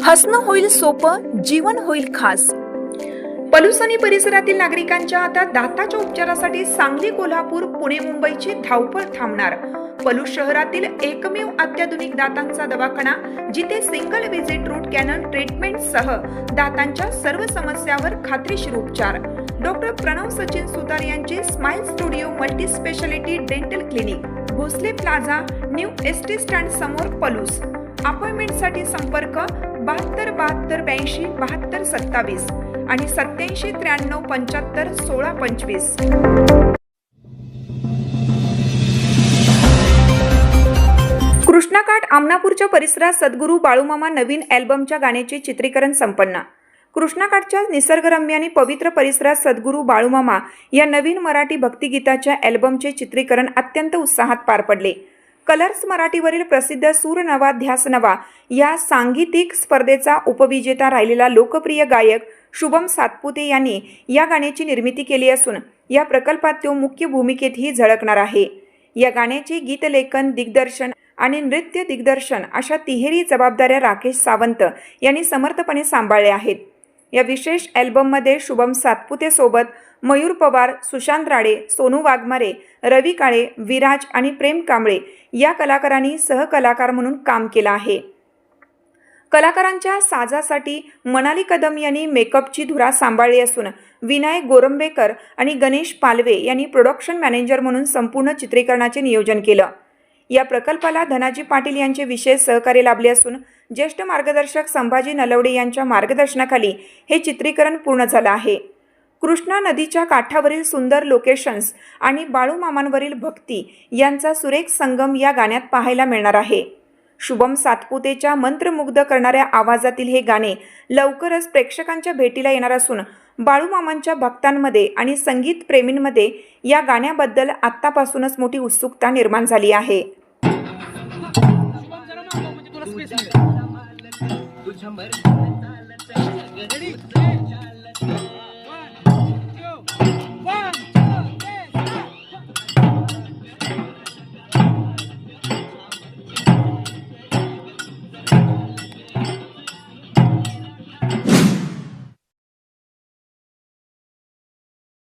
हसणं होईल सोपं, जीवन होईल खास। पलूस आणि परिसरातील नागरिकांच्या आता दाताच्या उपचारासाठी सांगली, कोल्हापूर, पुणे, मुंबईची धावपळ थांबणार। पलूस शहरातील एकमेव अत्याधुनिक दातांचा दवाखाना, जिथे single visit root canal treatment सह दातांच्या सर्व समस्यावर खात्रीशीर उपचार। डॉक्टर प्रणव सचिन सुतार यांचे smile studio multi speciality dental clinic, Bhosale plaza, new ST stand समोर, पलूस। अपॉइंटमेंटसाठी संपर्क 72 72 82 72 27 आणि 87 93 75 16 25। कृष्णाकाठ आमनापूरच्या परिसरात सद्गुरू बाळूमामा नवीन अल्बमच्या गाण्याचे चित्रीकरण संपन्न। कृष्णाकाठच्या निसर्गरम्य आणि पवित्र परिसरात सद्गुरू बाळूमामा या नवीन मराठी भक्तिगीताच्या अल्बमचे चित्रीकरण अत्यंत उत्साहात पार पडले। कलर्स मराठीवरील प्रसिद्ध सूर नवा ध्यास नवा या सांगीतिक स्पर्धेचा उपविजेता राहिलेला लोकप्रिय गायक शुभम सातपुते यांनी या गाण्याची निर्मिती केली असून या प्रकल्पात तो मुख्य भूमिकेतही झळकणार आहे। या गाण्याचे गीतलेखन, दिग्दर्शन आणि नृत्य दिग्दर्शन अशा तिहेरी जबाबदाऱ्या राकेश सावंत यांनी समर्थपणे सांभाळल्या आहेत। या विशेष अल्बममध्ये शुभम सातपुते सोबत मयूर पवार, सुशांत राणे, सोनू वाघमारे, रवी काळे, विराज आणि प्रेम कांबळे या कलाकारांनी सहकलाकार म्हणून काम केलं आहे। कलाकारांच्या साजासाठी मनाली कदम यांनी मेकअपची धुरा सांभाळली असून विनायक गोरंबेकर आणि गणेश पालवे यांनी प्रोडक्शन मॅनेजर म्हणून संपूर्ण चित्रीकरणाचे नियोजन केलं। या प्रकल्पाला धनाजी पाटील यांचे विशेष सहकार्य लाभले असून ज्येष्ठ मार्गदर्शक संभाजी नलवडे यांच्या मार्गदर्शनाखाली हे चित्रीकरण पूर्ण झालं आहे। कृष्णा नदीच्या काठावरील सुंदर लोकेशन्स आणि बाळूमामांवरील भक्ती यांचा सुरेख संगम या गाण्यात पाहायला मिळणार आहे। शुभम सातपुतेच्या मंत्रमुग्ध करणाऱ्या आवाजातील हे गाणे लवकरच प्रेक्षकांच्या भेटीला येणार असून बाळूमामांच्या भक्तांमध्ये आणि संगीत प्रेमींमध्ये या गाण्याबद्दल आत्तापासूनच मोठी उत्सुकता निर्माण झाली आहे।